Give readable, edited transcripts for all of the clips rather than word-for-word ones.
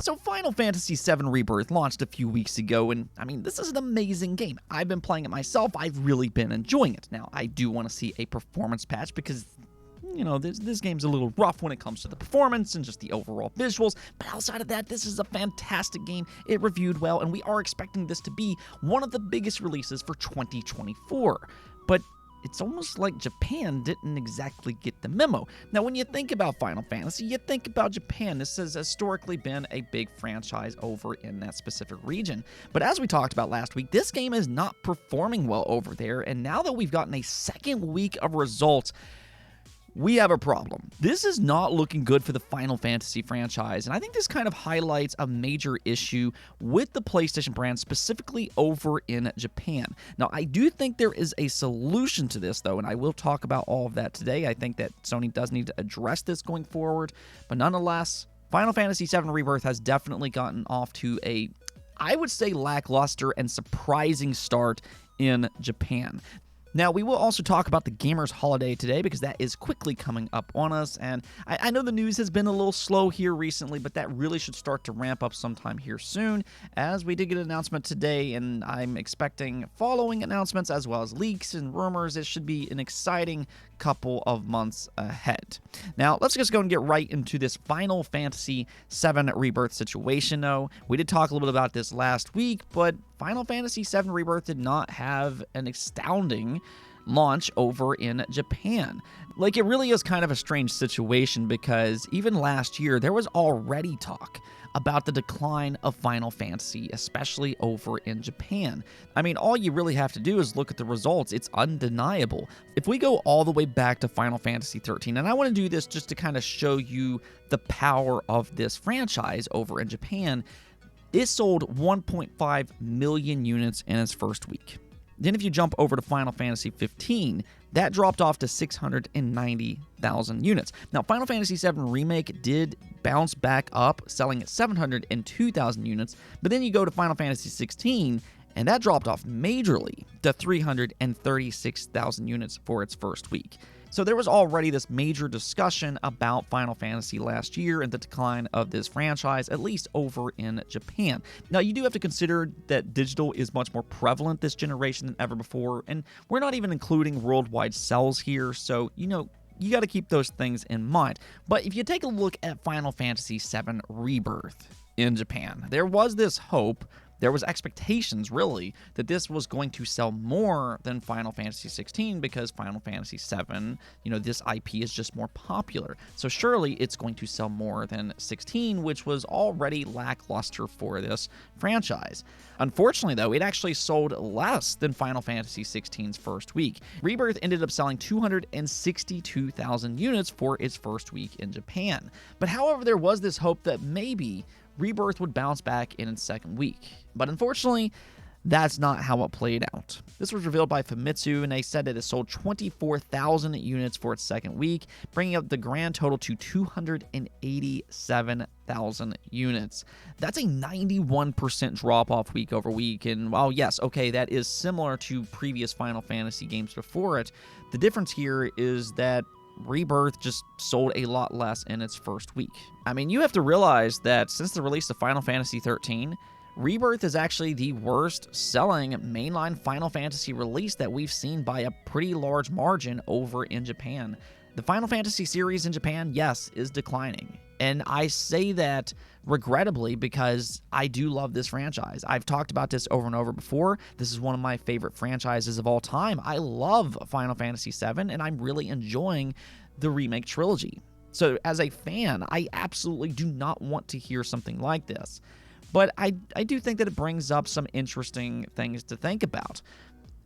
So Final Fantasy VII Rebirth launched a few weeks ago, and I mean, this is an amazing game. I've been playing it myself. I've really been enjoying it. Now, I do want to see a performance patch because, you know, this game's a little rough when it comes to the performance and just the overall visuals, but outside of that, this is a fantastic game. It reviewed well, and we are expecting this to be one of the biggest releases for 2024. But it's almost like Japan didn't exactly get the memo. Now, when you think about Final Fantasy, you think about Japan. This has historically been a big franchise over in that specific region. But as we talked about last week, this game is not performing well over there, and now that we've gotten a second week of results, we have a problem. This is not looking good for the Final Fantasy franchise, and I think this kind of highlights a major issue with the PlayStation brand, specifically over in Japan. Now, I do think there is a solution to this, though, and I will talk about all of that today. I think that Sony does need to address this going forward, but nonetheless, Final Fantasy VII Rebirth has definitely gotten off to a, I would say, lackluster and surprising start in Japan. Now, we will also talk about the Gamers Holiday today because that is quickly coming up on us, and I know the news has been a little slow here recently, but that really should start to ramp up sometime here soon, as we did get an announcement today, and I'm expecting following announcements as well as leaks and rumors. It should be an exciting couple of months ahead. Now, let's just go and get right into this Final Fantasy VII Rebirth situation, though. We did talk a little bit about this last week, but Final Fantasy VII Rebirth did not have an astounding launch over in Japan. Like, it really is kind of a strange situation because even last year, there was already talk about the decline of Final Fantasy, especially over in Japan. I mean, all you really have to do is look at the results. It's undeniable. If we go all the way back to Final Fantasy 13, and I want to do this just to kind of show you the power of this franchise over in Japan, it sold 1.5 million units in its first week. Then if you jump over to Final Fantasy 15, that dropped off to 690,000 units. Now, Final Fantasy VII Remake did bounce back up, selling at 702,000 units, but then you go to Final Fantasy 16, and that dropped off majorly to 336,000 units for its first week. So there was already this major discussion about Final Fantasy last year and the decline of this franchise, at least over in Japan. Now, you do have to consider that digital is much more prevalent this generation than ever before, and we're not even including worldwide sales here, so, you know, you got to keep those things in mind. But if you take a look at Final Fantasy VII Rebirth in Japan, there was this hope, there was expectations, really, that this was going to sell more than Final Fantasy 16 because Final Fantasy 7, you know, this IP is just more popular. So surely it's going to sell more than 16, which was already lackluster for this franchise. Unfortunately, though, it actually sold less than Final Fantasy 16's first week. Rebirth ended up selling 262,000 units for its first week in Japan. But however, there was this hope that maybe Rebirth would bounce back in its second week. But unfortunately, that's not how it played out. This was revealed by Famitsu, and they said that it sold 24,000 units for its second week, bringing up the grand total to 287,000 units. That's a 91% drop-off week over week, and while yes, okay, that is similar to previous Final Fantasy games before it, the difference here is that Rebirth just sold a lot less in its first week. I mean, you have to realize that since the release of Final Fantasy 13, Rebirth is actually the worst selling mainline Final Fantasy release that we've seen by a pretty large margin over in Japan. The Final Fantasy series in Japan, yes, is declining. And I say that regrettably because I do love this franchise. I've talked about this over and over before. This is one of my favorite franchises of all time. I love Final Fantasy VII, and I'm really enjoying the remake trilogy. So as a fan, I absolutely do not want to hear something like this. But I do think that it brings up some interesting things to think about.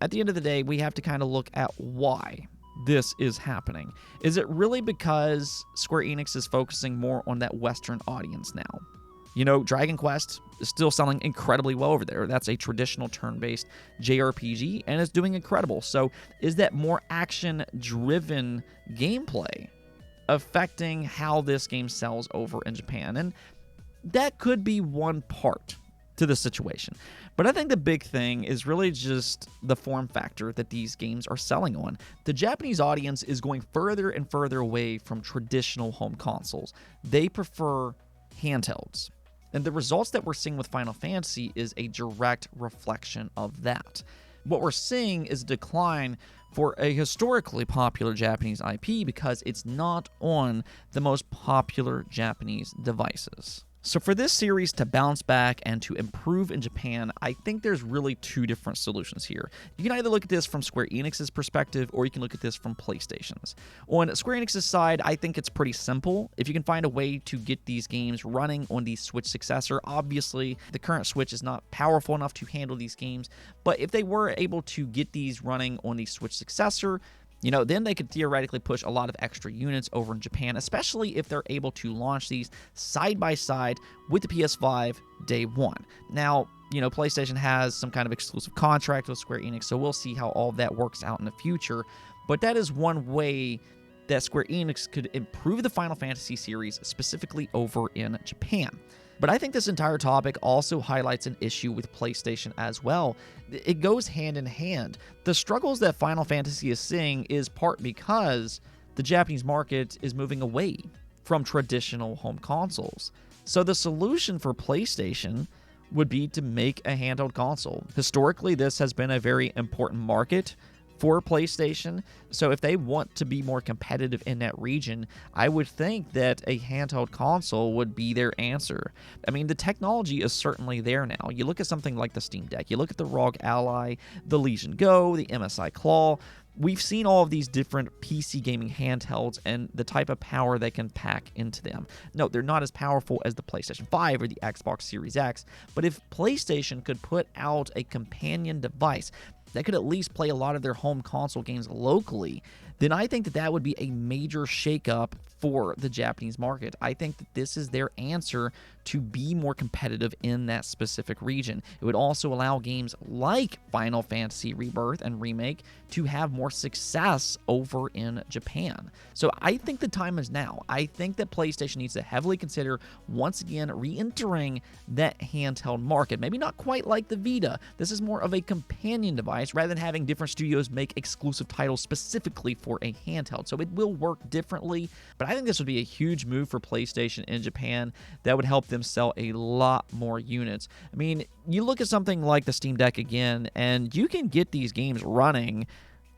At the end of the day, we have to kind of look at why this is happening. Is it really because Square Enix is focusing more on that Western audience now? You know, Dragon Quest is still selling incredibly well over there. That's a traditional turn-based JRPG, and it's doing incredible. So is that more action-driven gameplay affecting how this game sells over in Japan? And that could be one part to the situation. But I think the big thing is really just the form factor that these games are selling on. The Japanese audience is going further and further away from traditional home consoles. They prefer handhelds. And the results that we're seeing with Final Fantasy is a direct reflection of that. What we're seeing is a decline for a historically popular Japanese IP because it's not on the most popular Japanese devices. So for this series to bounce back and to improve in Japan, I think there's really two different solutions here. You can either look at this from Square Enix's perspective, or you can look at this from PlayStation's. On Square Enix's side, I think it's pretty simple. If you can find a way to get these games running on the Switch successor, obviously the current Switch is not powerful enough to handle these games, but if they were able to get these running on the Switch successor, then they could theoretically push a lot of extra units over in Japan, especially if they're able to launch these side by side with the PS5 day one. Now, PlayStation has some kind of exclusive contract with Square Enix, so we'll see how all that works out in the future. But that is one way that Square Enix could improve the Final Fantasy series, specifically over in Japan. But I think this entire topic also highlights an issue with PlayStation as well. It goes hand in hand. The struggles that Final Fantasy is seeing is part because the Japanese market is moving away from traditional home consoles. So the solution for PlayStation would be to make a handheld console. Historically, this has been a very important market for PlayStation, so if they want to be more competitive in that region, I would think that a handheld console would be their answer. I mean, the technology is certainly there now. You look at something like the Steam Deck, you look at the ROG Ally, the Legion Go, the MSI Claw. We've seen all of these different PC gaming handhelds and the type of power they can pack into them. No, they're not as powerful as the PlayStation 5 or the Xbox Series X, but if PlayStation could put out a companion device that could at least play a lot of their home console games locally, then I think that would be a major shakeup for the Japanese market. I think that this is their answer to be more competitive in that specific region. It would also allow games like Final Fantasy Rebirth and Remake to have more success over in Japan. So I think the time is now. I think that PlayStation needs to heavily consider once again re-entering that handheld market. Maybe not quite like the Vita. This is more of a companion device rather than having different studios make exclusive titles specifically for a handheld. So it will work differently, but I think this would be a huge move for PlayStation in Japan that would help them sell a lot more units. I mean, you look at something like the Steam Deck again, and you can get these games running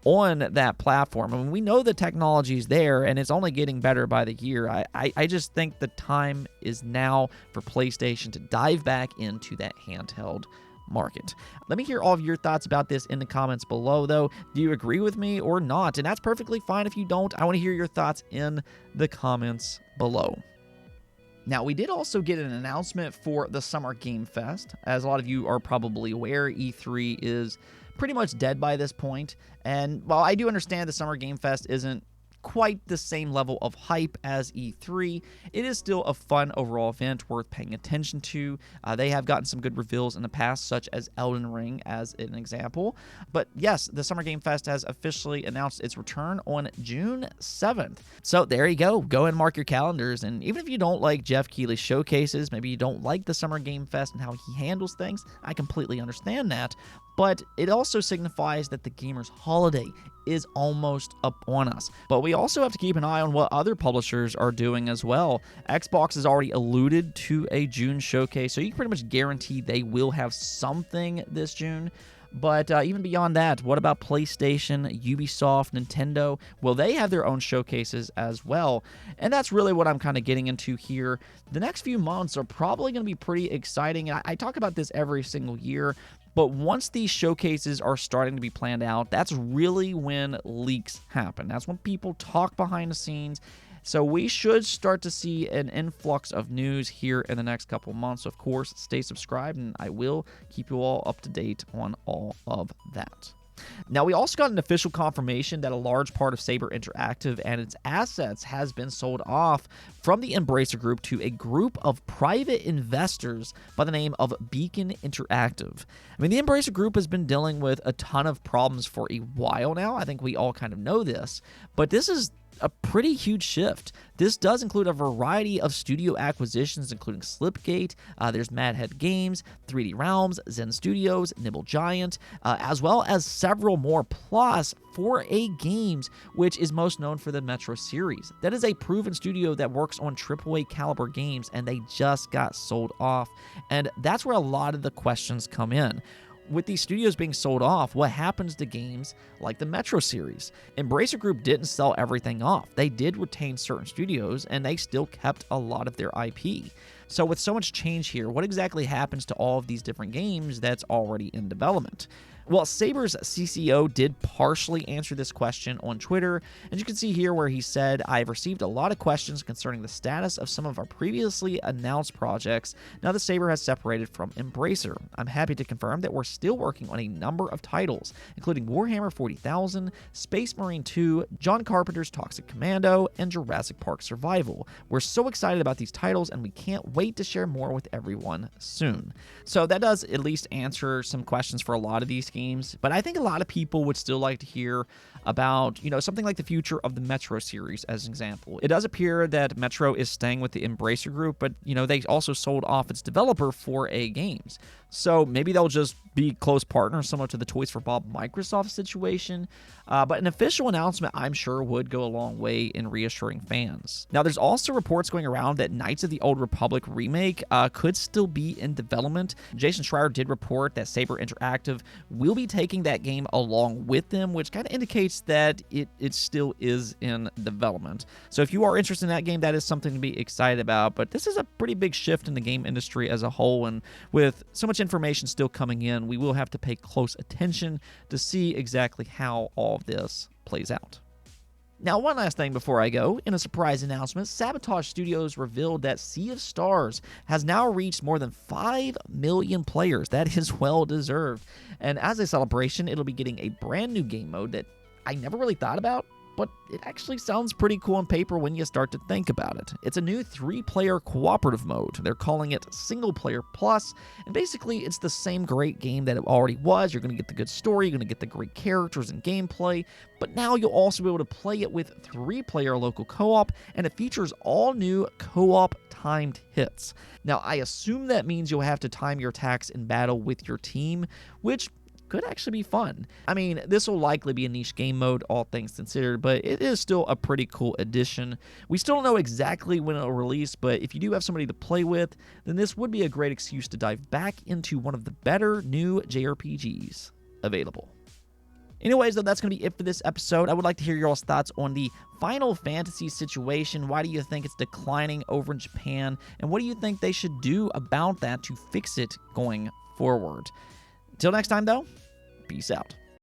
on that platform. I mean, we know the technology is there, and it's only getting better by the year. I just think the time is now for PlayStation to dive back into that handheld market. Let me hear all of your thoughts about this in the comments below, though. Do you agree with me or not? And that's perfectly fine if you don't. I want to hear your thoughts in the comments below. Now, we did also get an announcement for the Summer Game Fest. As a lot of you are probably aware, E3 is pretty much dead by this point. And while I do understand the Summer Game Fest isn't quite the same level of hype as E3, it is still a fun overall event worth paying attention to. They have gotten some good reveals in the past, such as Elden Ring as an example. But yes, the Summer Game Fest has officially announced its return on June 7th. So there you go. Go and mark your calendars. And even if you don't like Jeff Keighley's showcases, maybe you don't like the Summer Game Fest and how he handles things, I completely understand that. But it also signifies that the gamer's holiday is almost upon us. But we also have to keep an eye on what other publishers are doing as well. Xbox has already alluded to a June showcase, so you can pretty much guarantee they will have something this June. But even beyond that, what about PlayStation, Ubisoft, Nintendo? Well, they have their own showcases as well. And that's really what I'm kind of getting into here. The next few months are probably going to be pretty exciting. I talk about this every single year. But once these showcases are starting to be planned out, that's really when leaks happen. That's when people talk behind the scenes. So we should start to see an influx of news here in the next couple months. Of course, stay subscribed, and I will keep you all up to date on all of that. Now, we also got an official confirmation that a large part of Saber Interactive and its assets has been sold off from the Embracer Group to a group of private investors by the name of Beacon Interactive. I mean, the Embracer Group has been dealing with a ton of problems for a while now. I think we all kind of know this, but this is a pretty huge shift. This does include a variety of studio acquisitions, including Slipgate, there's Madhead Games, 3D Realms, Zen Studios, Nibble Giant, as well as several more, plus 4A Games, which is most known for the Metro series. That is a proven studio that works on AAA caliber games, and they just got sold off. And that's where a lot of the questions come in. With these studios being sold off, what happens to games like the Metro series? Embracer Group didn't sell everything off. They did retain certain studios, and they still kept a lot of their IP. So with so much change here, what exactly happens to all of these different games that's already in development? Well, Saber's CCO did partially answer this question on Twitter, and you can see here where he said, "I've received a lot of questions concerning the status of some of our previously announced projects now that Saber has separated from Embracer. I'm happy to confirm that we're still working on a number of titles, including Warhammer 40,000, Space Marine 2, John Carpenter's Toxic Commando, and Jurassic Park Survival. We're so excited about these titles, and we can't wait to share more with everyone soon." So that does at least answer some questions for a lot of these games, but I think a lot of people would still like to hear about, something like the future of the Metro series as an example. It does appear that Metro is staying with the Embracer Group, but, they also sold off its developer 4A Games. So maybe they'll just be close partners, similar to the Toys for Bob Microsoft situation. But an official announcement, I'm sure, would go a long way in reassuring fans. Now, there's also reports going around that Knights of the Old Republic remake could still be in development. Jason Schreier did report that Saber Interactive will be taking that game along with them, which kind of indicates that it still is in development. So if you are interested in that game, that is something to be excited about. But this is a pretty big shift in the game industry as a whole, and with so much information still coming in, we will have to pay close attention to see exactly how all of this plays out. Now, one last thing before I go. In a surprise announcement, Sabotage Studios revealed that Sea of Stars has now reached more than 5 million players. That is well deserved. And as a celebration, it'll be getting a brand new game mode that I never really thought about, but it actually sounds pretty cool on paper when you start to think about it. It's a new 3-player cooperative mode. They're calling it Single Player Plus, and basically it's the same great game that it already was. You're going to get the good story, you're going to get the great characters and gameplay, but now you'll also be able to play it with 3-player local co-op, and it features all new co-op timed hits. Now, I assume that means you'll have to time your attacks in battle with your team, which could actually be fun. I mean, this will likely be a niche game mode, all things considered, but it is still a pretty cool addition. We still don't know exactly when it'll release, but if you do have somebody to play with, then this would be a great excuse to dive back into one of the better new JRPGs available. Anyways, though, that's going to be it for this episode. I would like to hear your all's thoughts on the Final Fantasy situation. Why do you think it's declining over in Japan? And what do you think they should do about that to fix it going forward? Until next time, though, peace out.